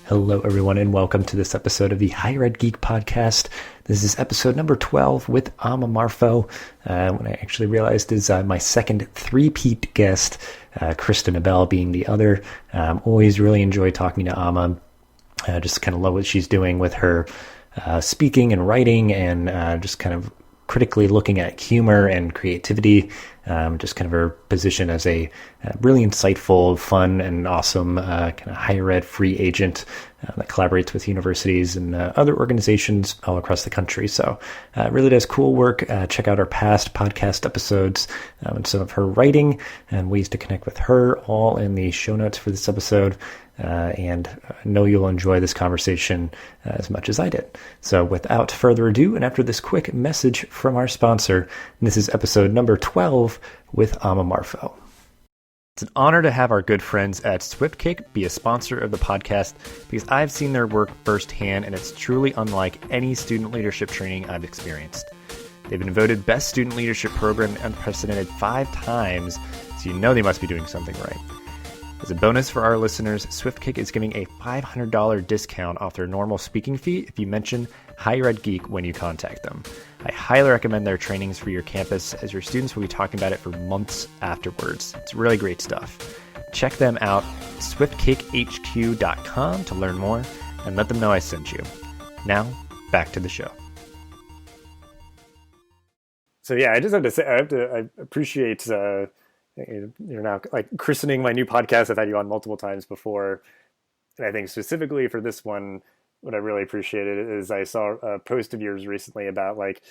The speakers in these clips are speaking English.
Hello, everyone, and welcome to this episode of the Higher Ed Geek Podcast. This is episode number 12 with Amma Marfo. What I actually realized is my second three-peat guest, Kristen Abell being the other. Always really enjoy talking to Amma. Just kind of love what she's doing with her speaking and writing, and just kind of critically looking at humor and creativity, just kind of her position as a really insightful, fun, and awesome kind of higher ed free agent that collaborates with universities and other organizations all across the country. So really does cool work. Check out our past podcast episodes and some of her writing and ways to connect with her, all in the show notes for this episode. And I know you'll enjoy this conversation as much as I did. So without further ado, and after this quick message from our sponsor, this is episode number 12 with Amma Marfo. It's an honor to have our good friends at SwiftKick be a sponsor of the podcast, because I've seen their work firsthand, and it's truly unlike any student leadership training I've experienced. They've been voted Best Student Leadership Program unprecedented 5 times, so you know they must be doing something right. As a bonus for our listeners, SwiftKick is giving a $500 discount off their normal speaking fee if you mention Higher Ed Geek when you contact them. I highly recommend their trainings for your campus, as your students will be talking about it for months afterwards. It's really great stuff. Check them out, swiftkick.hq.com, to learn more, and let them know I sent you. Now, back to the show. So yeah, I just have to say, I appreciate you're now like christening my new podcast. I've had you on multiple times before, and I think specifically for this one, what I really appreciated is I saw a post of yours recently about like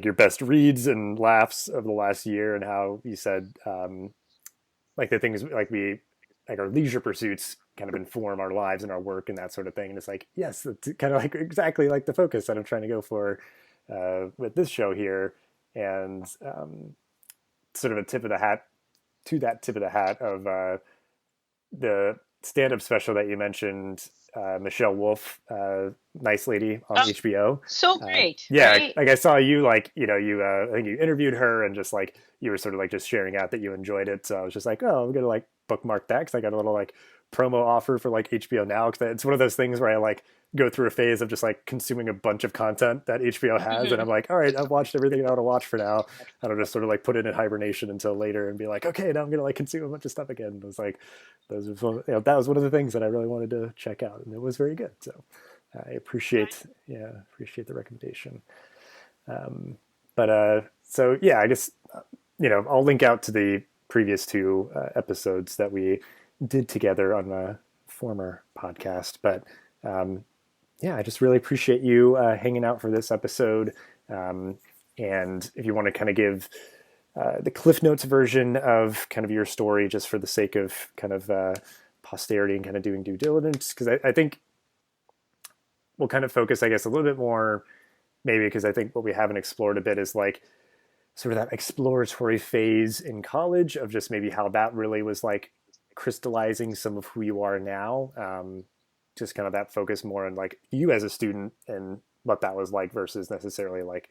your best reads and laughs of the last year, and how you said like the things like our leisure pursuits kind of inform our lives and our work and that sort of thing. And it's like, yes, it's kind of like exactly like the focus that I'm trying to go for with this show here. And sort of a tip of the hat to that tip of the hat of the stand-up special that you mentioned, Michelle Wolf, Nice Lady on HBO. So great. Yeah. Right? Like I saw you, like, you I think you interviewed her, and just like, you were sort of like just sharing out that you enjoyed it. So I was just like, oh, I'm going to like bookmark that, 'cause I got a little like promo offer for like HBO Now. 'Cause it's one of those things where I like go through a phase of just like consuming a bunch of content that HBO has. And I'm like, all right, I've watched everything I want to watch for now. And I'll just sort of like put it in hibernation until later and be like, okay, now I'm going to like consume a bunch of stuff again. It was like, that was one of the things that I really wanted to check out, and it was very good. So I appreciate the recommendation. So yeah, I guess, I'll link out to the previous 2 episodes that we did together on the former podcast. But yeah, I just really appreciate you hanging out for this episode. And if you want to kind of give the Cliff Notes version of kind of your story, just for the sake of kind of posterity and kind of doing due diligence, because I think we'll kind of focus, I guess, a little bit more, maybe because I think what we haven't explored a bit is like sort of that exploratory phase in college of just maybe how that really was like crystallizing some of who you are now. Just kind of that focus more on like you as a student and what that was like versus necessarily like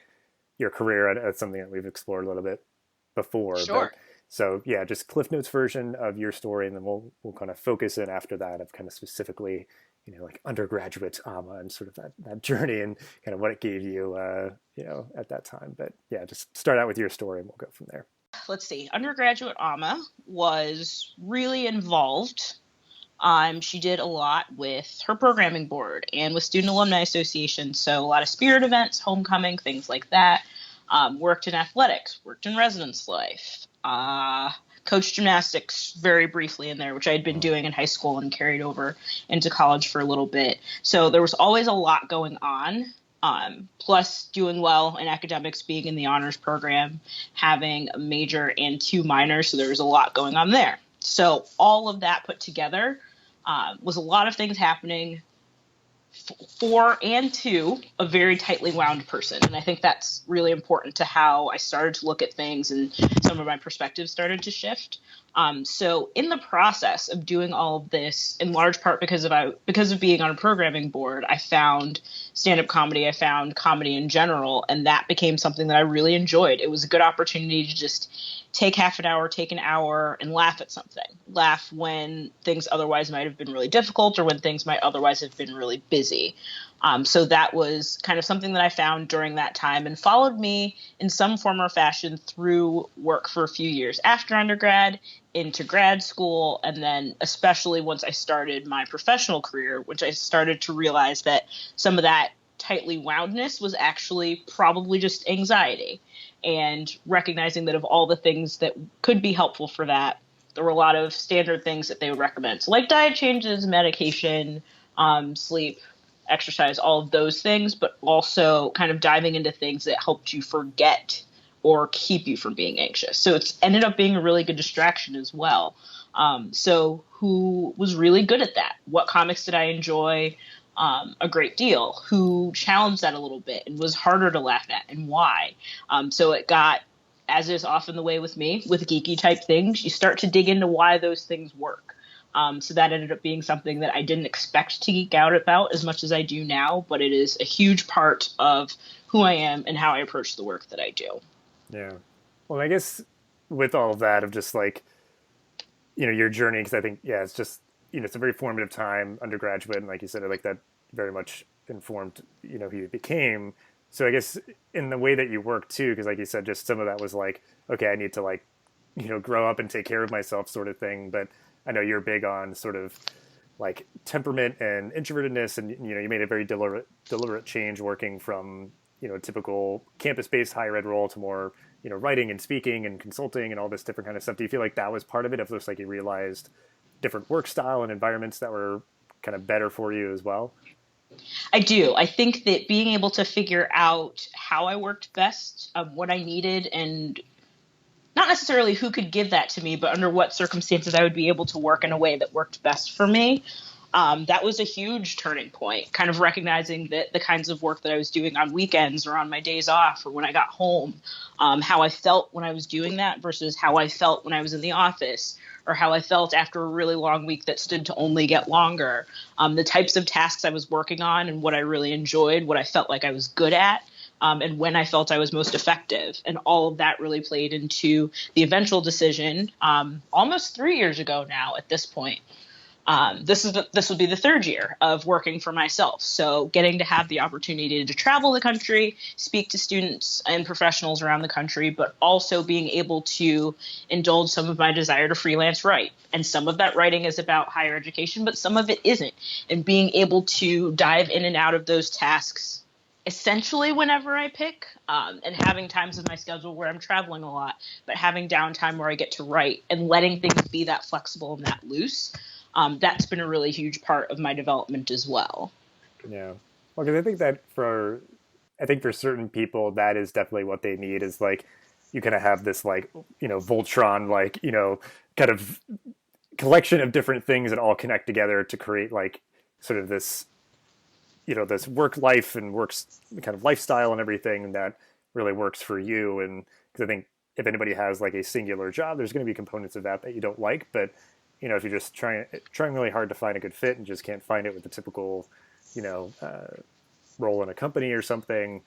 your career at something that we've explored a little bit before. Sure. So yeah, just Cliff Notes version of your story, and then we'll kind of focus in after that of kind of specifically, like undergraduate Amma and sort of that journey and kind of what it gave you, at that time. But yeah, just start out with your story and we'll go from there. Let's see. Undergraduate Amma was really involved. She did a lot with her programming board and with Student Alumni Association. So a lot of spirit events, homecoming, things like that. Worked in athletics, worked in residence life, coached gymnastics very briefly in there, which I had been doing in high school and carried over into college for a little bit. So there was always a lot going on. Plus doing well in academics, being in the honors program, having a major and 2 minors. So there was a lot going on there. So all of that put together was a lot of things happening for and to a very tightly wound person. And I think that's really important to how I started to look at things, and some of my perspectives started to shift. So in the process of doing all of this, in large part because of being on a programming board, I found stand-up comedy, I found comedy in general, and that became something that I really enjoyed. It was a good opportunity to just take half an hour, take an hour, and laugh at something. Laugh when things otherwise might have been really difficult or when things might otherwise have been really busy. So that was kind of something that I found during that time and followed me in some form or fashion through work for a few years after undergrad, into grad school, and then especially once I started my professional career, which I started to realize that some of that tightly woundness was actually probably just anxiety. And recognizing that of all the things that could be helpful for that, there were a lot of standard things that they would recommend. So like diet changes, medication, sleep, exercise, all of those things, but also kind of diving into things that helped you forget or keep you from being anxious. So it's ended up being a really good distraction as well. So who was really good at that? What comics did I enjoy a great deal? Who challenged that a little bit and was harder to laugh at, and why? So it got, as is often the way with me, with geeky type things, you start to dig into why those things work. So that ended up being something that I didn't expect to geek out about as much as I do now, but it is a huge part of who I am and how I approach the work that I do. Yeah. Well, I guess with all of that of just like, your journey, because I think, yeah, it's just, it's a very formative time, undergraduate. And like you said, I like that very much informed, who you became. So I guess in the way that you work too, because like you said, just some of that was like, okay, I need to like, grow up and take care of myself sort of thing. But I know you're big on sort of like temperament and introvertedness. And, you made a very deliberate change working from, typical campus-based higher ed role to more, writing and speaking and consulting and all this different kind of stuff. Do you feel like that was part of it? If it looks like you realized different work style and environments that were kind of better for you as well? I do. I think that being able to figure out how I worked best, what I needed, and not necessarily who could give that to me, but under what circumstances I would be able to work in a way that worked best for me. That was a huge turning point, kind of recognizing that the kinds of work that I was doing on weekends or on my days off or when I got home, how I felt when I was doing that versus how I felt when I was in the office, or how I felt after a really long week that stood to only get longer, the types of tasks I was working on and what I really enjoyed, what I felt like I was good at. And when I felt I was most effective. And all of that really played into the eventual decision almost 3 years ago now at this point. This will be the third year of working for myself. So getting to have the opportunity to travel the country, speak to students and professionals around the country, but also being able to indulge some of my desire to freelance write. And some of that writing is about higher education, but some of it isn't. And being able to dive in and out of those tasks essentially whenever I pick, and having times of my schedule where I'm traveling a lot, but having downtime where I get to write and letting things be that flexible and that loose. That's been a really huge part of my development as well. Yeah. Well, because I think that for certain people, that is definitely what they need is like, you kind of have this like, Voltron, like, kind of collection of different things that all connect together to create like sort of this, this work life and works kind of lifestyle and everything that really works for you. And because I think if anybody has like a singular job, there's going to be components of that you don't like, but if you're just trying really hard to find a good fit and just can't find it with the typical, role in a company or something,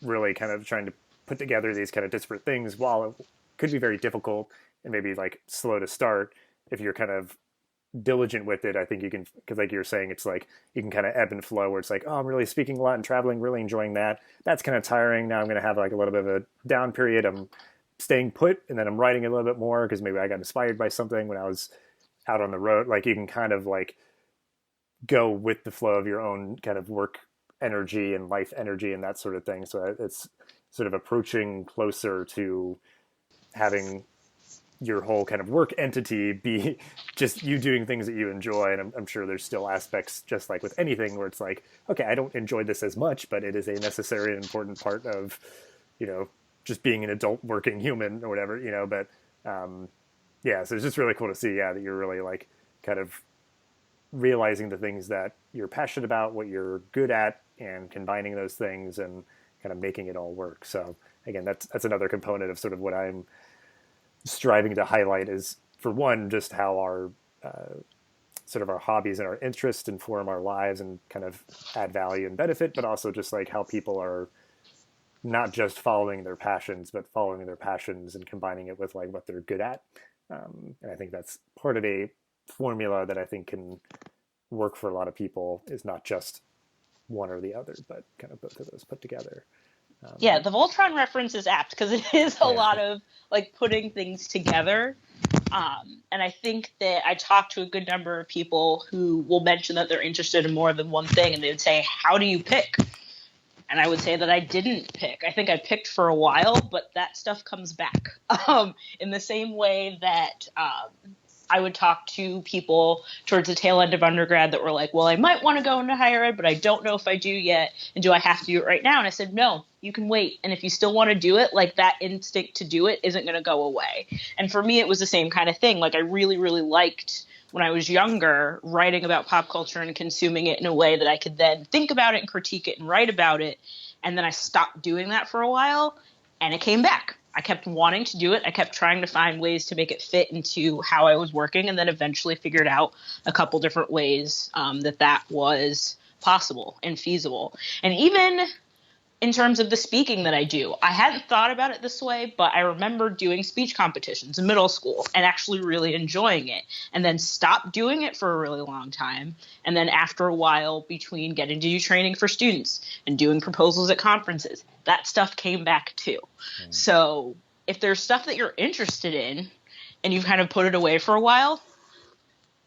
really kind of trying to put together these kind of disparate things, while it could be very difficult and maybe like slow to start, if you're kind of diligent with it, I think you can, because like you're saying, it's like you can kind of ebb and flow where it's like, oh, I'm really speaking a lot and traveling, really enjoying that. That's kind of tiring. Now I'm going to have like a little bit of a down period. I'm staying put, and then I'm writing a little bit more because maybe I got inspired by something when I was out on the road. Like you can kind of like go with the flow of your own kind of work energy and life energy and that sort of thing. So it's sort of approaching closer to having your whole kind of work entity be just you doing things that you enjoy. And I'm sure there's still aspects, just like with anything, where it's like, okay, I don't enjoy this as much, but it is a necessary and important part of, just being an adult working human or whatever, but yeah, so it's just really cool to see, that you're really like kind of realizing the things that you're passionate about, what you're good at, and combining those things and kind of making it all work. So again, that's another component of sort of what I'm striving to highlight is, for one, just how our sort of our hobbies and our interests inform our lives and kind of add value and benefit, but also just like how people are not just following their passions, but following their passions and combining it with like what they're good at. And I think that's part of a formula that I think can work for a lot of people, is not just one or the other, but kind of both of those put together. Yeah, the Voltron reference is apt because it is a lot of like putting things together. And I think that I talked to a good number of people who will mention that they're interested in more than one thing, and they would say, how do you pick? And I would say that I didn't pick. I think I picked for a while, but that stuff comes back. In the same way that I would talk to people towards the tail end of undergrad that were like, well, I might want to go into higher ed, but I don't know if I do yet. And do I have to do it right now? And I said, no, you can wait. And if you still want to do it, like that instinct to do it isn't going to go away. And for me, it was the same kind of thing. Like I really, really liked when I was younger, writing about pop culture and consuming it in a way that I could then think about it and critique it and write about it. And then I stopped doing that for a while and it came back. I kept wanting to do it. I kept trying to find ways to make it fit into how I was working, and then eventually figured out a couple different ways that was possible and feasible. And even in terms of the speaking that I do, I hadn't thought about it this way, but I remember doing speech competitions in middle school and actually really enjoying it, and then stopped doing it for a really long time. And then after a while, between getting to do training for students and doing proposals at conferences, that stuff came back too. So if there's stuff that you're interested in and you've kind of put it away for a while,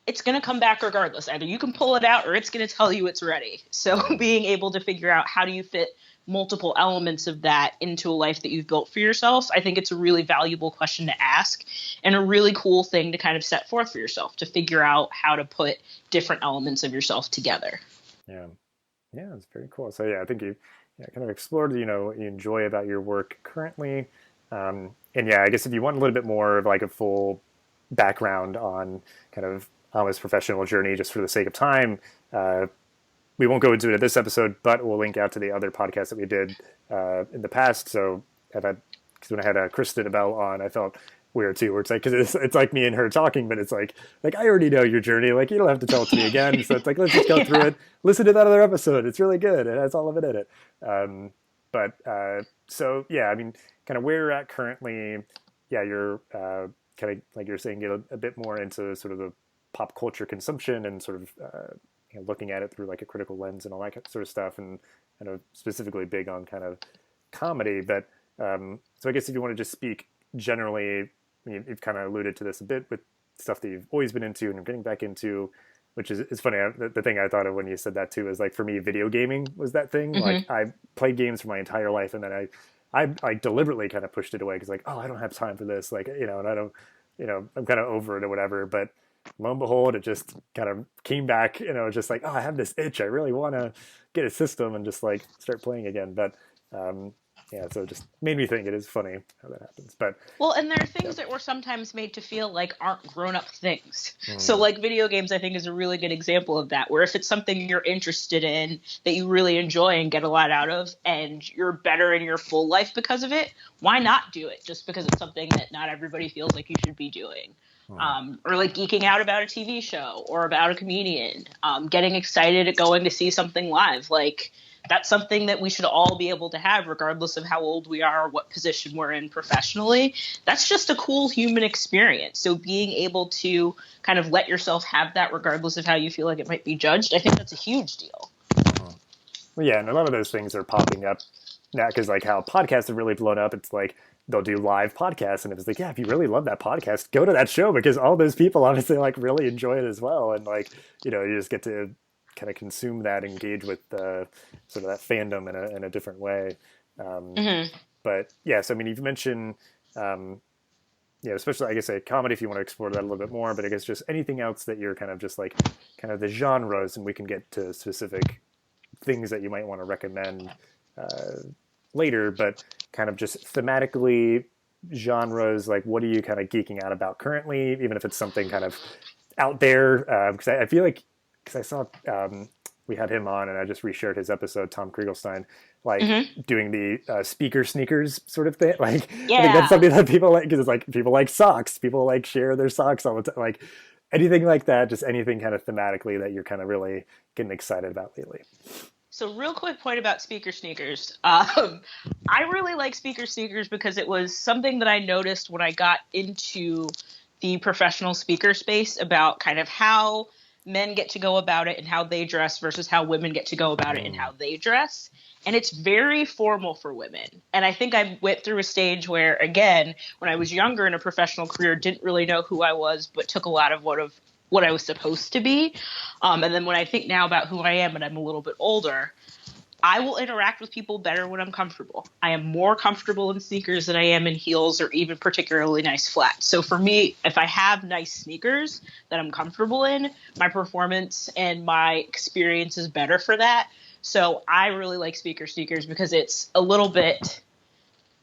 it's going to come back regardless. Either you can pull it out or it's going to tell you it's ready. So being able to figure out how do you fit multiple elements of that into a life that you've built for yourself, I think it's a really valuable question to ask and a really cool thing to kind of set forth for yourself, to figure out how to put different elements of yourself together. Yeah, it's very cool. So yeah, I think you kind of explored, what you enjoy about your work currently. And yeah, I guess if you want a little bit more of like a full background on kind of Amma's professional journey, just for the sake of time, we won't go into it in this episode, but we'll link out to the other podcasts that we did in the past. So because when I had Kristen Abell on, I felt weird too, where it's like, because it's like me and her talking, but it's like I already know your journey. Like, you don't have to tell it to me again. So it's like, let's just go through it. Listen to that other episode. It's really good. It has all of it in it. So yeah, I mean, kind of where you're at currently. Yeah, you're kind of like you're saying, get a bit more into sort of the pop culture consumption and sort of looking at it through like a critical lens and all that sort of stuff, and kind of specifically big on kind of comedy. But so I guess if you want to just speak generally, you've kind of alluded to this a bit with stuff that you've always been into and you're getting back into, which is it's funny. The thing I thought of when you said that too is like, for me, video gaming was that thing. Mm-hmm. Like I played games for my entire life, and then I like deliberately kind of pushed it away because like, oh, I don't have time for this, like, and I don't, I'm kind of over it or whatever. But lo and behold, it just kind of came back, just like, oh, I have this itch. I really want to get a system and just like start playing again. But yeah, so it just made me think it is funny how that happens. But well, and there are things that we're sometimes made to feel like aren't grown-up things. So like video games, I think, is a really good example of that, where if it's something you're interested in that you really enjoy and get a lot out of, and you're better in your full life because of it, why not do it just because it's something that not everybody feels like you should be doing? Or like geeking out about a TV show or about a comedian, getting excited at going to see something live. Like, that's something that we should all be able to have regardless of how old we are or what position we're in professionally. That's just a cool human experience. So being able to kind of let yourself have that regardless of how you feel like it might be judged, I think that's a huge deal. Well, yeah, and a lot of those things are popping up now because like how podcasts have really blown up. It's like they'll do live podcasts, and it's like, yeah, if you really love that podcast, go to that show because all those people obviously like really enjoy it as well. And like, you just get to kind of consume that, engage with sort of that fandom in a different way. But yes, I mean, you've mentioned, especially I guess a comedy, if you want to explore that a little bit more, but I guess just anything else that you're kind of just like kind of the genres, and we can get to specific things that you might want to recommend later, but kind of just thematically genres, like what are you kind of geeking out about currently, even if it's something kind of out there? Because I feel like, because I saw we had him on, and I just reshared his episode, Tom Kriegelstein, like Mm-hmm. doing the speaker sneakers sort of thing. Like, I think that's Yeah. something that people like, because it's like people like socks, people like share their socks all the time, like anything like that, just anything kind of thematically that you're kind of really getting excited about lately. So, real quick point about speaker sneakers. I really like speaker sneakers because it was something that I noticed when I got into the professional speaker space about kind of how men get to go about it and how they dress versus how women get to go about it and how they dress. And it's very formal for women. And I think I went through a stage where, again, when I was younger in a professional career, didn't really know who I was, but took a lot of what I was supposed to be. And then when I think now about who I am and I'm a little bit older, I will interact with people better when I'm comfortable. I am more comfortable in sneakers than I am in heels or even particularly nice flats. So for me, if I have nice sneakers that I'm comfortable in, my performance and my experience is better for that. So I really like speaker sneakers because it's a little bit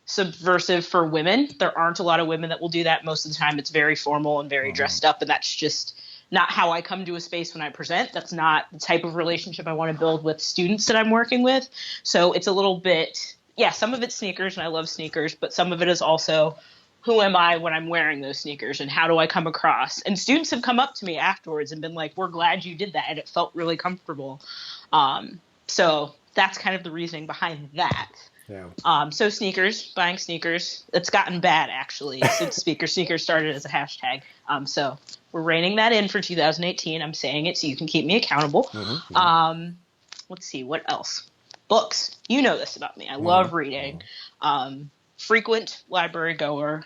subversive for women. There aren't a lot of women that will do that. Most of the time it's very formal and very dressed up, and that's just not how I come to a space when I present. That's not the type of relationship I want to build with students that I'm working with. So it's a little bit, some of it's sneakers, and I love sneakers, but some of it is also who am I when I'm wearing those sneakers and how do I come across? And students have come up to me afterwards and been like, we're glad you did that, and it felt really comfortable. So that's kind of the reasoning behind that. Yeah. So buying sneakers, it's gotten bad actually since sneakers started as a hashtag. So we're reining that in for 2018. I'm saying it so you can keep me accountable. Let's see, what else? Books. You know this about me. I love reading. Frequent library goer,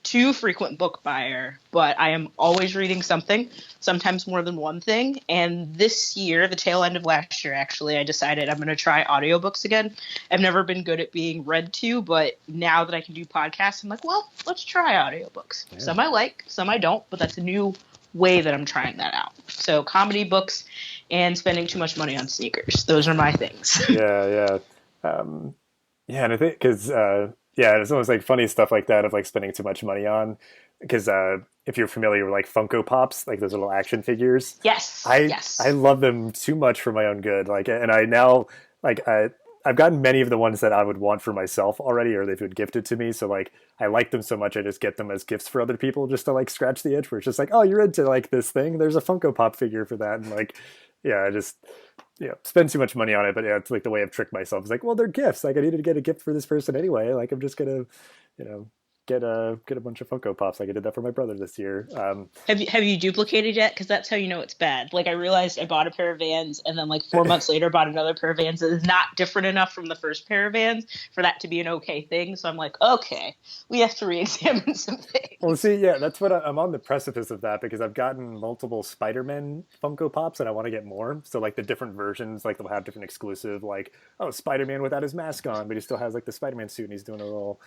too frequent book buyer, but I am always reading something, sometimes more than one thing. And this year, the tail end of last year, actually, I decided I'm going to try audiobooks again. I've never been good at being read to, but now that I can do podcasts, I'm like, well, let's try audiobooks. Yeah. Some I like, some I don't, but that's a new way that I'm trying that out. So comedy books and spending too much money on sneakers. Those are my things. Yeah. And I think because it's almost like funny stuff like that of like spending too much money on, because if you're familiar with like Funko Pops, like those little action figures, I love them too much for my own good. Like, and I now like I've gotten many of the ones that I would want for myself already, or they've been gifted to me. So like I like them so much, I just get them as gifts for other people just to like scratch the itch. Where it's just like, oh, you're into like this thing. There's a Funko Pop figure for that, and like, I just spend too much money on it. But it's like the way I've tricked myself. It's like, well, they're gifts. Like I needed to get a gift for this person anyway. Like I'm just gonna, get a bunch of Funko Pops. Like I did that for my brother this year. Have you duplicated yet? Because that's how you know it's bad. Like I realized I bought a pair of Vans, and then like 4 months later bought another pair of Vans that is not different enough from the first pair of Vans for that to be an okay thing. So I'm like, okay, we have to re-examine some things. Well, see, that's what I'm on the precipice of that, because I've gotten multiple Spider-Man Funko Pops and I want to get more. So like the different versions, like they'll have different exclusive, like, oh, Spider-Man without his mask on, but he still has like the Spider-Man suit and he's doing a little,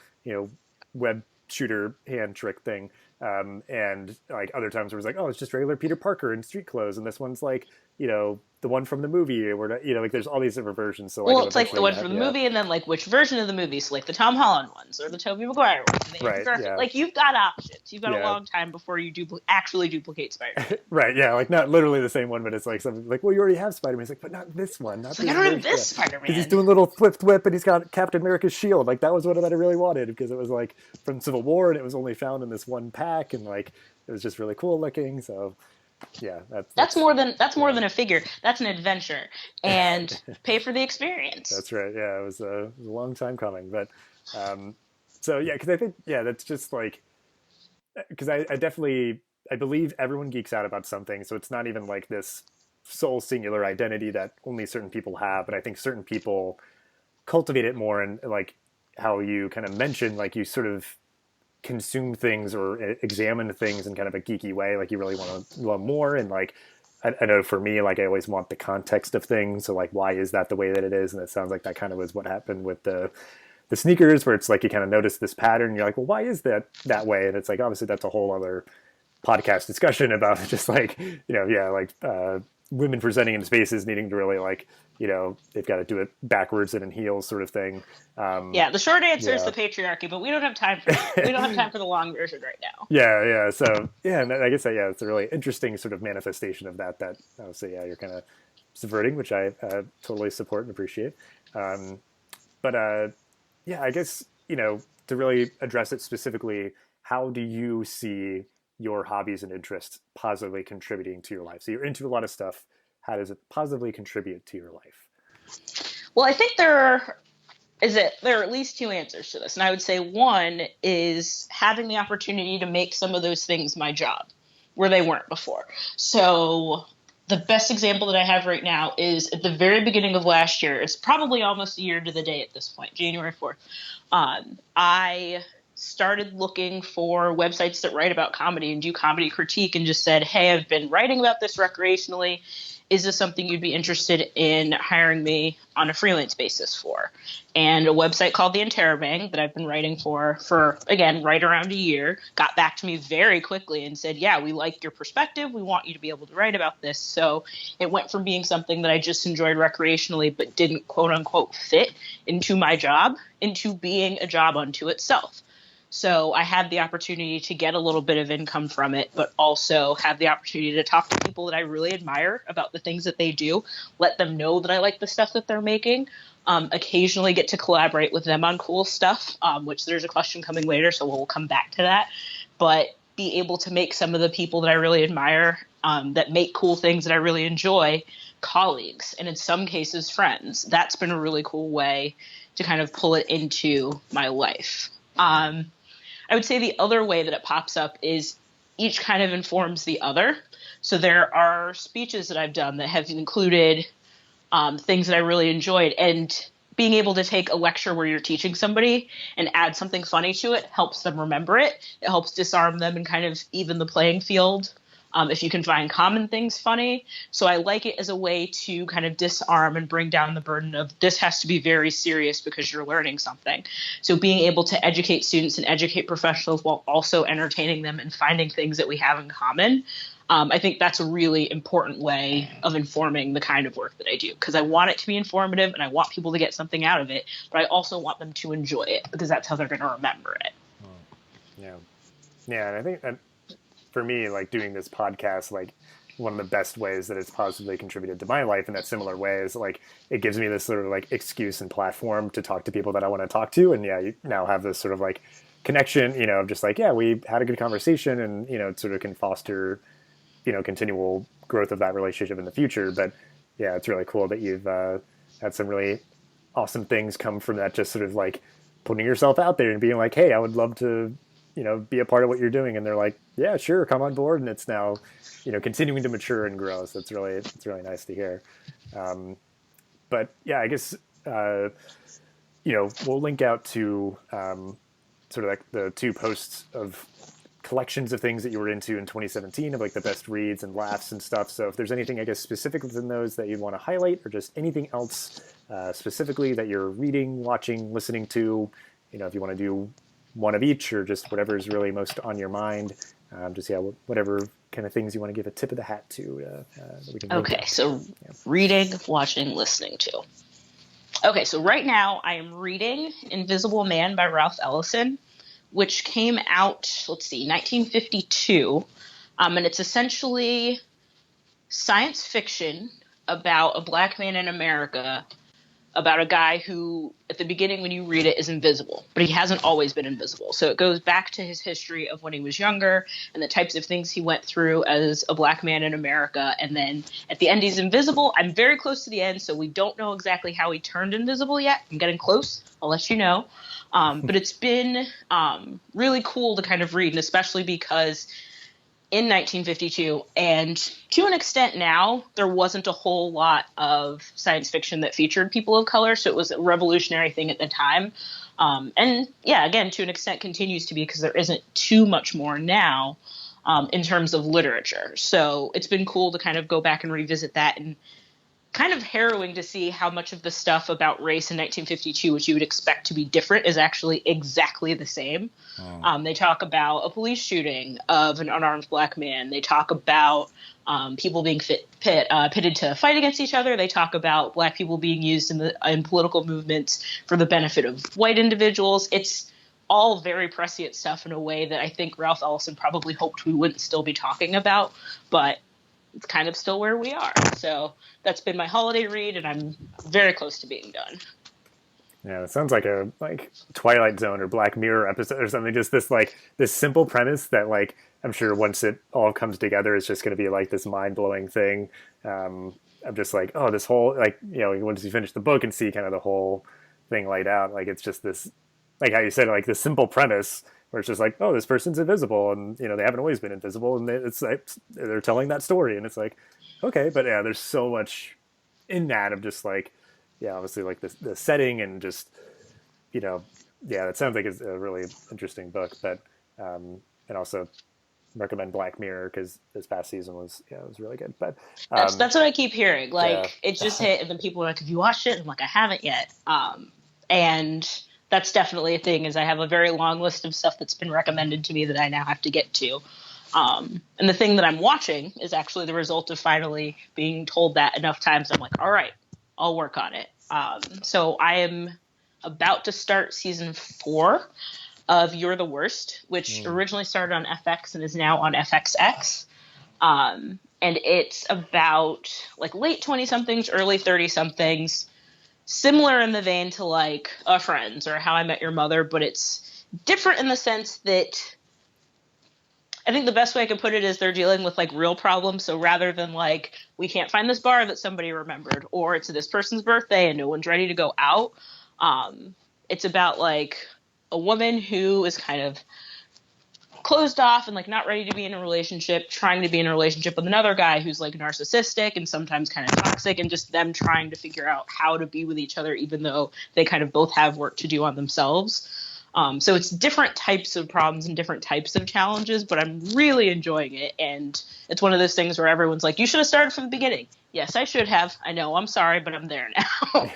web shooter hand trick thing. And like other times where it's like, oh, it's just regular Peter Parker in street clothes. And this one's like, the one from the movie, or like there's all these different versions. So it's like the one from the movie, and then like which version of the movie, so like the Tom Holland ones or the Tobey Maguire ones. And like you've got options. You've got a long time before you actually duplicate Spider-Man. Right, yeah, like not literally the same one, but it's like something like, well, you already have Spider-Man. It's like, but not this one. Not like, I don't have this Spider-Man. Because he's doing a little whip, and he's got Captain America's shield. Like that was what I really wanted, because it was like from Civil War, and it was only found in this one pack, and like it was just really cool looking. So that's more than a figure. That's an adventure, and pay for the experience. That's right. Yeah, it was a long time coming, but because I think that's just like, because I believe everyone geeks out about something, so it's not even like this sole singular identity that only certain people have, but I think certain people cultivate it more, and like how you kind of mentioned, like you sort of consume things or examine things in kind of a geeky way. Like you really want to learn more. And like, I know for me, like I always want the context of things. So like, why is that the way that it is? And it sounds like that kind of was what happened with the sneakers, where it's like, you kind of notice this pattern. And you're like, well, why is that way? And it's like, obviously that's a whole other podcast discussion about just like, women presenting in spaces needing to really like, they've got to do it backwards and in heels sort of thing. The short answer is the patriarchy, but we don't have time for the long version right now. Yeah. So and I guess it's a really interesting sort of manifestation of that obviously, you're kind of subverting, which I totally support and appreciate. But yeah, I guess, to really address it specifically, how do you see your hobbies and interests positively contributing to your life? So you're into a lot of stuff. How does it positively contribute to your life? Well, I think there are at least two answers to this. And I would say one is having the opportunity to make some of those things my job where they weren't before. So the best example that I have right now is at the very beginning of last year. It's probably almost a year to the day at this point, January 4th. I started looking for websites that write about comedy and do comedy critique, and just said, hey, I've been writing about this recreationally. Is this something you'd be interested in hiring me on a freelance basis for? And a website called The Interrobang that I've been writing for, again, right around a year, got back to me very quickly and said, yeah, we like your perspective. We want you to be able to write about this. So it went from being something that I just enjoyed recreationally but didn't, quote unquote, fit into my job, into being a job unto itself. So I had the opportunity to get a little bit of income from it, but also have the opportunity to talk to people that I really admire about the things that they do, let them know that I like the stuff that they're making, occasionally get to collaborate with them on cool stuff, which there's a question coming later, so we'll come back to that. But be able to make some of the people that I really admire, that make cool things that I really enjoy, colleagues, and in some cases friends. That's been a really cool way to kind of pull it into my life. I would say the other way that it pops up is each kind of informs the other. So there are speeches that I've done that have included things that I really enjoyed, and being able to take a lecture where you're teaching somebody and add something funny to it helps them remember it. It helps disarm them and kind of even the playing field. If you can find common things funny. So I like it as a way to kind of disarm and bring down the burden of this has to be very serious because you're learning something. So being able to educate students and educate professionals while also entertaining them and finding things that we have in common. I think that's a really important way of informing the kind of work that I do, because I want it to be informative and I want people to get something out of it, but I also want them to enjoy it because that's how they're going to remember it. Yeah. Yeah. And I think that, for me, like doing this podcast, like one of the best ways that it's positively contributed to my life in that similar way is like it gives me this sort of like excuse and platform to talk to people that I want to talk to. And yeah, you now have this sort of like connection, of just like, yeah, we had a good conversation, and it sort of can foster, continual growth of that relationship in the future. But yeah, it's really cool that you've had some really awesome things come from that, just sort of like putting yourself out there and being like, hey, I would love to be a part of what you're doing. And they're like, yeah, sure, come on board. And it's now, continuing to mature and grow. So it's really nice to hear. But yeah, I guess, we'll link out to sort of like the two posts of collections of things that you were into in 2017 of like the best reads and laughs and stuff. So if there's anything, I guess, specific within those that you'd want to highlight, or just anything else specifically that you're reading, watching, listening to, if you want to do one of each, or just whatever is really most on your mind. Whatever kind of things you want to give a tip of the hat to. That we can okay, so reading, watching, listening to. Okay, so right now I am reading Invisible Man by Ralph Ellison, which came out, 1952. And it's essentially science fiction about a black man in America, about a guy who, at the beginning when you read it, is invisible, but he hasn't always been invisible. So it goes back to his history of when he was younger and the types of things he went through as a black man in America. And then at the end, he's invisible. I'm very close to the end, so we don't know exactly how he turned invisible yet. I'm getting close. I'll let you know. But it's been really cool to kind of read, and especially because in 1952, and to an extent now, there wasn't a whole lot of science fiction that featured people of color, so it was a revolutionary thing at the time. And yeah, again, to an extent continues to be, because there isn't too much more now in terms of literature. So it's been cool to kind of go back and revisit that, and kind of harrowing to see how much of the stuff about race in 1952, which you would expect to be different, is actually exactly the same. They talk about a police shooting of an unarmed black man. They talk about people being pitted to fight against each other. They talk about black people being used in political movements for the benefit of white individuals. It's all very prescient stuff in a way that I think Ralph Ellison probably hoped we wouldn't still be talking about. But it's kind of still where we are. So that's been my holiday read, and I'm very close to being done. Yeah, it sounds like a Twilight Zone or Black Mirror episode or something. Just this simple premise that I'm sure once it all comes together, it's just going to be like this mind blowing thing. I'm just like, oh, this whole once you finish the book and see kind of the whole thing laid out, it's just this, like how you said, this simple premise where it's just like, oh, this person's invisible, and they haven't always been invisible, and it's like they're telling that story, and it's like, okay, but yeah, there's so much in that of just obviously the setting and just that sounds like it's a really interesting book, but and also recommend Black Mirror because this past season was really good. But that's what I keep hearing. It just hit, and then people are like, "Have you watched it?" And I'm like, "I haven't yet." And that's definitely a thing. Is I have a very long list of stuff that's been recommended to me that I now have to get to. And the thing that I'm watching is actually the result of finally being told that enough times. I'm like, all right, I'll work on it. So I am about to start season 4 of You're the Worst, which originally started on FX and is now on FXX. And it's about late 20-somethings, early 30-somethings, similar in the vein to a Friends or How I Met Your Mother, but it's different in the sense that I think the best way I can put it is they're dealing with real problems. So rather than we can't find this bar that somebody remembered, or it's this person's birthday and no one's ready to go out, it's about a woman who is kind of closed off and not ready to be in a relationship, trying to be in a relationship with another guy who's narcissistic and sometimes kind of toxic, and just them trying to figure out how to be with each other, even though they kind of both have work to do on themselves. So it's different types of problems and different types of challenges, but I'm really enjoying it. And it's one of those things where everyone's like, you should have started from the beginning. Yes, I should have. I know, I'm sorry, but I'm there now.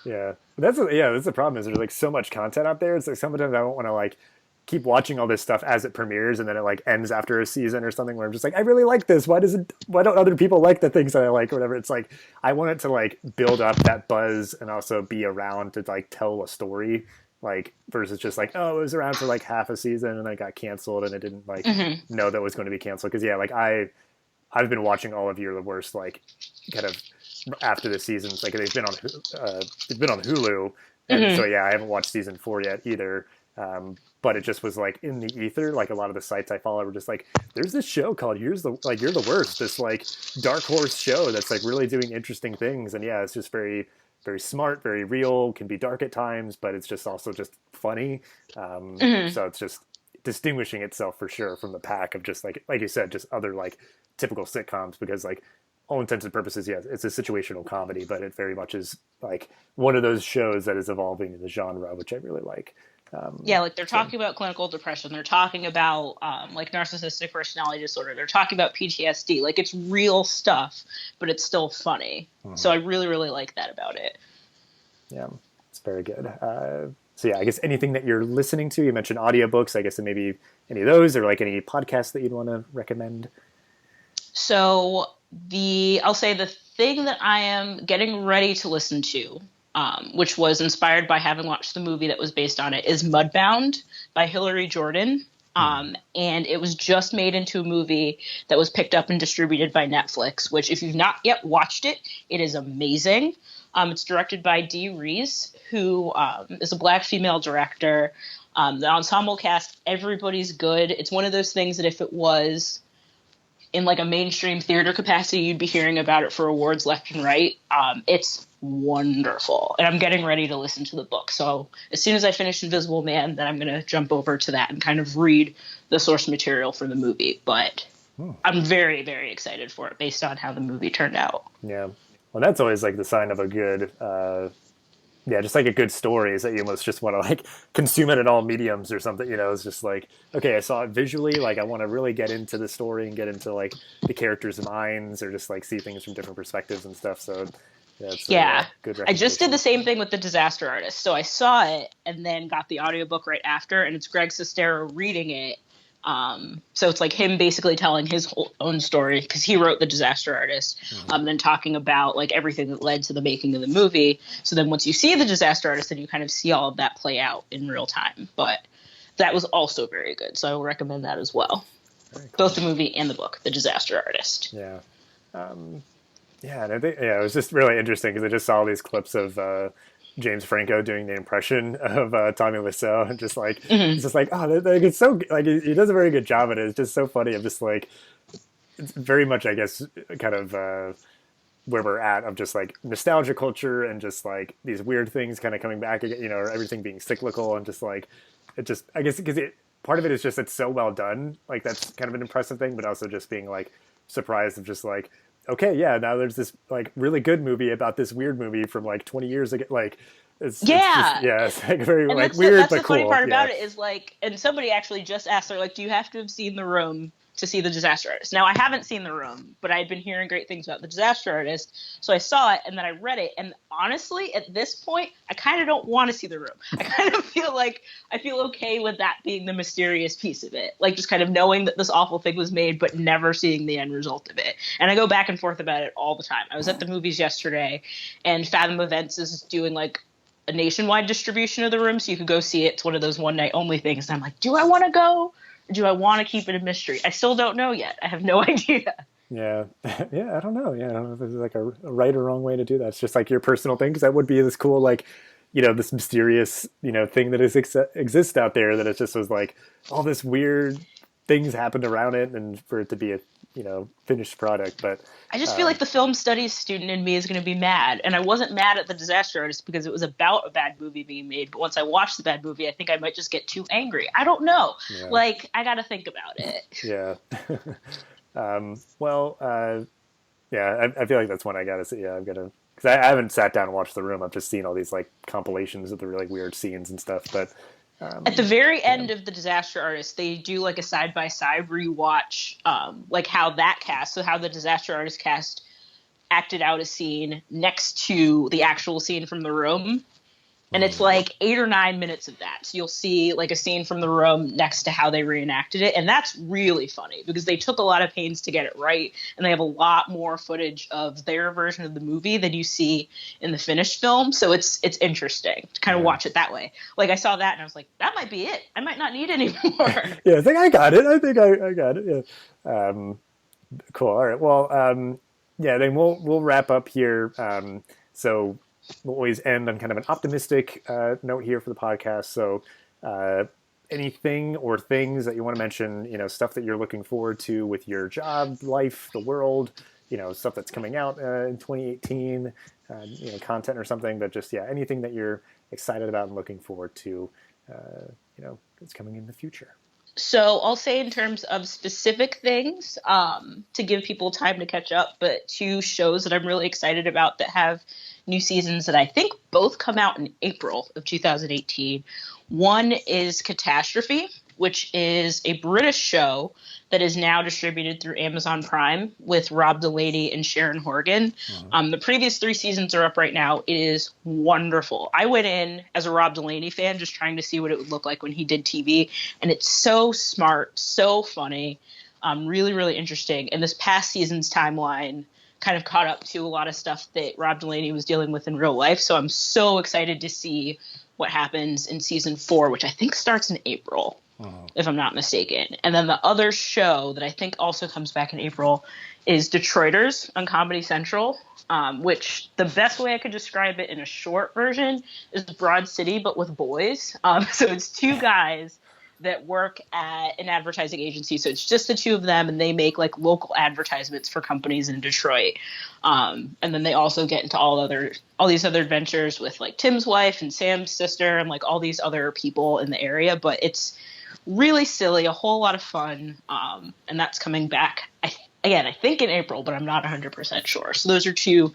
Yeah. That's the problem is there's so much content out there. It's sometimes I don't want to keep watching all this stuff as it premieres and then it ends after a season or something where I'm just I really like this. Why don't other people like the things that I like or whatever? It's I want it to build up that buzz and also be around to tell a story. Versus just oh, it was around for half a season and I got canceled and I didn't know that was going to be canceled. Cause I've been watching all of You're the Worst, kind of after the seasons, they've been on Hulu. And so, I haven't watched season 4 yet either. But it just was in the ether. A lot of the sites I follow were just there's this show called You're the Worst. This dark horse show that's really doing interesting things. And it's just very, very smart, very real, can be dark at times, but it's just also just funny. So it's just distinguishing itself for sure from the pack of just like you said, just other typical sitcoms, because all intents and purposes, yes, it's a situational comedy, but it very much is one of those shows that is evolving in the genre, which I really like. They're talking about clinical depression. They're talking about narcissistic personality disorder. They're talking about PTSD. It's real stuff, but it's still funny. So I really, really like that about it. Yeah, it's very good. So I guess anything that you're listening to, you mentioned audiobooks, I guess maybe any of those or any podcasts that you'd want to recommend. So I'll say the thing that I am getting ready to listen to, which was inspired by having watched the movie that was based on it, is Mudbound by Hilary Jordan. And it was just made into a movie that was picked up and distributed by Netflix, which if you've not yet watched it, it is amazing. It's directed by Dee Rees, who is a Black female director. The ensemble cast, everybody's good. It's one of those things that if it was in a mainstream theater capacity, you'd be hearing about it for awards left and right. It's wonderful. And I'm getting ready to listen to the book. So as soon as I finish Invisible Man, then I'm going to jump over to that and kind of read the source material for the movie. But I'm very, very excited for it based on how the movie turned out. Yeah. Well, that's always the sign of a good, just a good story is that you almost just want to consume it in all mediums or something, it's just okay, I saw it visually, I want to really get into the story and get into the characters' minds or just see things from different perspectives and stuff. So it's a good recommendation. I just did the same thing with The Disaster Artist. So I saw it and then got the audiobook right after, and it's Greg Sestero reading it. So it's him basically telling his own story because he wrote The Disaster Artist, then talking about everything that led to the making of the movie. So then once you see The Disaster Artist, then you kind of see all of that play out in real time. But that was also very good. So I will recommend that as well. Cool. Both the movie and the book, The Disaster Artist. Yeah. Yeah, and I think it was just really interesting because I just saw these clips of James Franco doing the impression of Tommy Wiseau, and just like Hmm. it's just like like it's so like he does a very good job at it. It's just so funny. I'm just like it's very much I guess kind of where we're at of just like nostalgia culture and just like these weird things kind of coming back again, or everything being cyclical and just like it just I guess because it part of it is just it's so well done, like that's kind of an impressive thing, but also just being like surprised of just like okay, yeah, now there's this like really good movie about this weird movie from like 20 years ago, like it's just Yeah. yeah, it's like very And like that's the, weird that's the but funny cool, part yeah, about it is like, and somebody actually just asked her, like, do you have to have seen The Room to see The Disaster Artist? Now, I haven't seen The Room, but I had been hearing great things about The Disaster Artist. So I saw it and then I read it. And honestly, at this point, I kind of don't want to see The Room. I kind of feel like I feel okay with that being the mysterious piece of it. Like just kind of knowing that this awful thing was made, but never seeing the end result of it. And I go back and forth about it all the time. I was at the movies yesterday and Fathom Events is doing like a nationwide distribution of The Room, so you could go see it. It's one of those one night only things. And I'm like, do I want to go or do I want to keep it a mystery? I still don't know yet. I have no idea. yeah, yeah. I don't know. Yeah, I don't know if there's like a right or wrong way to do that. It's just like your personal thing because that would be this cool like this mysterious thing that exists out there that it just was like all this weird things happened around it and for it to be a finished product. But I just feel like the film studies student in me is going to be mad. And I wasn't mad at The Disaster Artist because it was about a bad movie being made. But once I watched the bad movie, I think I might just get too angry. I don't know. yeah, Like, I got to think about it. yeah. Well, yeah, I feel like that's one I gotta see. Yeah, I've gotta because I haven't sat down and watched The Room. I've just seen all these like compilations of the really weird scenes and stuff. But At the very yeah, end of The Disaster Artist, they do like a side by side rewatch, like how that cast, so how the Disaster Artist cast acted out a scene next to the actual scene from The Room. And it's like 8 or 9 minutes of that. So you'll see like a scene from The Room next to how they reenacted it. And that's really funny because they took a lot of pains to get it right. And they have a lot more footage of their version of the movie than you see in the finished film. So it's interesting to kind of yeah, watch it that way. Like I saw that and I was like, that might be it. I might not need any more. yeah. I think I got it. I think I got it. Yeah. Cool. All right. Well, yeah. Then we'll wrap up here. So we'll always end on kind of an optimistic note here for the podcast. So, anything or things that you want to mention, stuff that you're looking forward to with your job, life, the world, stuff that's coming out in 2018, content or something, but just, yeah, anything that you're excited about and looking forward to, that's coming in the future. So I'll say in terms of specific things to give people time to catch up, but two shows that I'm really excited about that have new seasons that I think both come out in April of 2018. One is Catastrophe, which is a British show that is now distributed through Amazon Prime with Rob Delaney and Sharon Horgan. The previous 3 seasons are up right now. It is wonderful. I went in as a Rob Delaney fan just trying to see what it would look like when he did TV, and it's so smart, so funny, really, really interesting. And this past season's timeline kind of caught up to a lot of stuff that Rob Delaney was dealing with in real life. So I'm so excited to see what happens in season 4, which I think starts in April, if I'm not mistaken. And then the other show that I think also comes back in April is Detroiters on Comedy Central, which the best way I could describe it in a short version is Broad City, but with boys. So it's 2 guys that work at an advertising agency. So it's just the 2 of them, and they make like local advertisements for companies in Detroit. And then they also get into all these other adventures with like Tim's wife and Sam's sister and like all these other people in the area. But it's really silly, a whole lot of fun. And that's coming back, I think in April, but I'm not 100% sure. So those are 2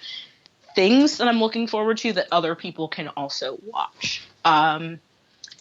things that I'm looking forward to that other people can also watch.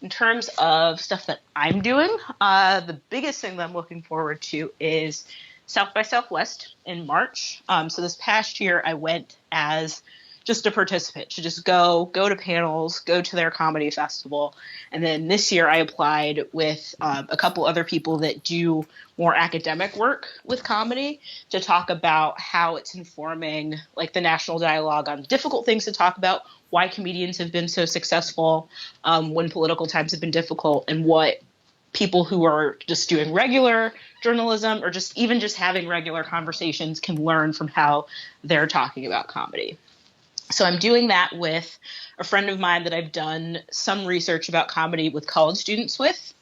In terms of stuff that I'm doing, the biggest thing that I'm looking forward to is South by Southwest in March. So this past year, I went as just a participant to just go to panels, go to their comedy festival. And then this year I applied with a couple other people that do more academic work with comedy to talk about how it's informing like the national dialogue on difficult things to talk about, why comedians have been so successful when political times have been difficult, and what people who are just doing regular journalism or just even just having regular conversations can learn from how they're talking about comedy. So I'm doing that with a friend of mine that I've done some research about comedy with college students with,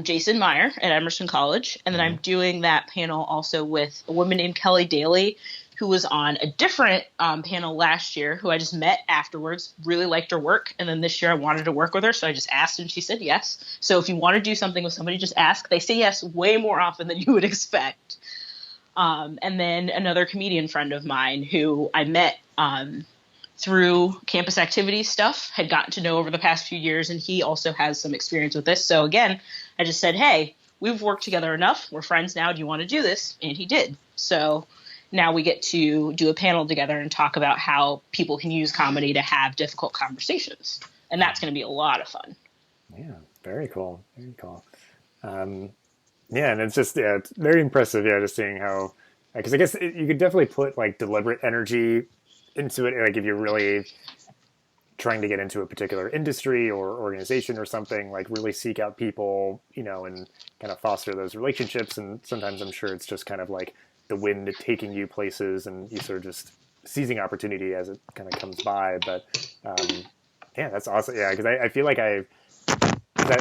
Jason Meyer at Emerson College. And then I'm doing that panel also with a woman named Kelly Daly, who was on a different panel last year, who I just met afterwards, really liked her work. And then this year I wanted to work with her. So I just asked and she said yes. So if you want to do something with somebody, just ask. They say yes way more often than you would expect. And then another comedian friend of mine who I met through campus activity stuff, had gotten to know over the past few years. And he also has some experience with this. So again, I just said, hey, we've worked together enough. We're friends now. Do you want to do this? And he did. So now we get to do a panel together and talk about how people can use comedy to have difficult conversations. And that's going to be a lot of fun. Yeah, very cool. Very cool. Yeah, and it's just, it's very impressive, just seeing how, because I guess you could definitely put like deliberate energy into it, like if you're really trying to get into a particular industry or organization or something, like really seek out people, and kind of foster those relationships. And sometimes I'm sure it's just kind of like the wind taking you places and you sort of just seizing opportunity as it kind of comes by. But that's awesome. Yeah, because I feel like I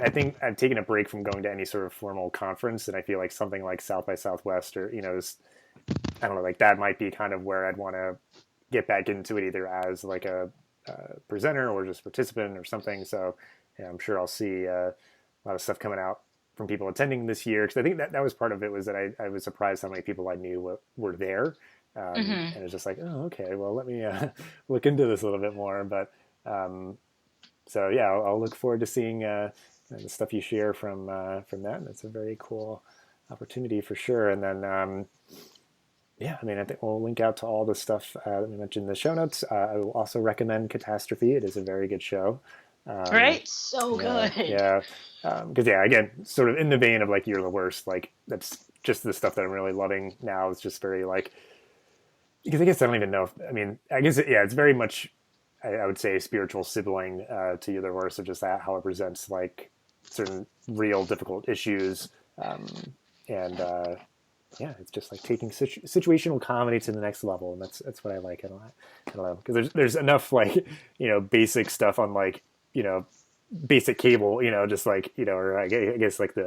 think I've taken a break from going to any sort of formal conference, and I feel like something like South by Southwest or, I don't know, like that might be kind of where I'd want to get back into it, either as like a presenter or just participant or something. So I'm sure I'll see a lot of stuff coming out from people attending this year, because I think that was part of it, was that I was surprised how many people I knew were there. And it was just like, oh, okay, well, let me look into this a little bit more. But so yeah, I'll look forward to seeing the stuff you share from that. And it's a very cool opportunity for sure. And then I think we'll link out to all the stuff that we mentioned in the show notes. I will also recommend Catastrophe. It is a very good show. Right? So good. Yeah. Because again, sort of in the vein of like You're the Worst, like that's just the stuff that I'm really loving now. It's just very like, because I guess I don't even know it's very much, I would say, a spiritual sibling to You're the Worst, of just how it presents like certain real difficult issues. It's just like taking situational comedy to the next level. And that's what I like. I don't know, because there's enough like, basic stuff on like, basic cable, just like, or I guess like I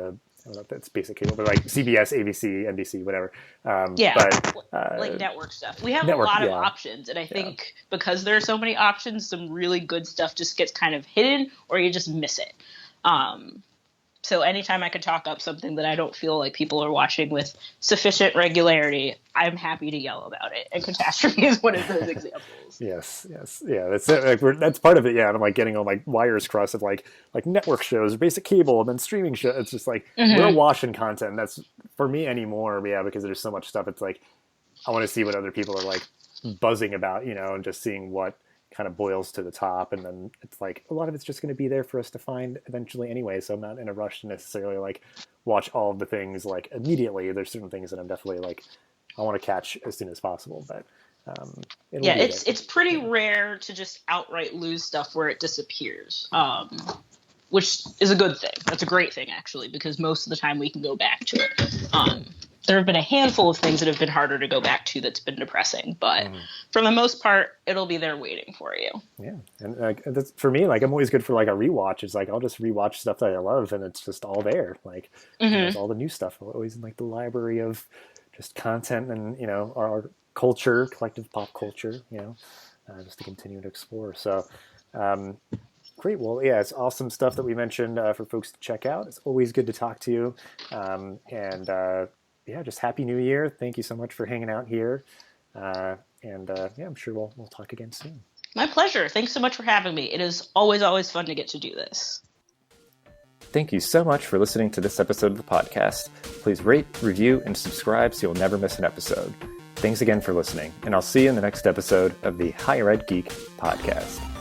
don't know if that's basic cable, but like CBS, ABC, NBC, whatever. But like network stuff. We have a lot of options. And I think because there are so many options, some really good stuff just gets kind of hidden, or you just miss it. So anytime I could talk up something that I don't feel like people are watching with sufficient regularity, I'm happy to yell about it. And Catastrophe is one of those examples. Yes. Yeah, that's it. Like, that's part of it. Yeah, and I'm like getting all like wires crossed of like network shows or basic cable and then streaming shows. It's just like we're washing content. And that's for me anymore. Yeah, because there's so much stuff. It's like I want to see what other people are like buzzing about, and just seeing what kind of boils to the top. And then it's like a lot of it's just going to be there for us to find eventually anyway. So I'm not in a rush to necessarily like watch all of the things like immediately. There's certain things that I'm definitely like I want to catch as soon as possible. But it's pretty rare to just outright lose stuff where it disappears, which is a good thing. That's a great thing, actually, because most of the time we can go back to it. There have been a handful of things that have been harder to go back to that's been depressing, but for the most part, it'll be there waiting for you. Yeah, and like that's for me. Like I'm always good for like a rewatch. It's like I'll just rewatch stuff that I love, and it's just all there. Like there's all the new stuff. Always in like the library of just content and our culture, collective pop culture. Just to continue to explore. So. Great. Well, yeah, it's awesome stuff that we mentioned for folks to check out. It's always good to talk to you. Just Happy New Year. Thank you so much for hanging out here. I'm sure we'll talk again soon. My pleasure. Thanks so much for having me. It is always fun to get to do this. Thank you so much for listening to this episode of the podcast. Please rate, review, and subscribe so you'll never miss an episode. Thanks again for listening, and I'll see you in the next episode of the Higher Ed Geek podcast.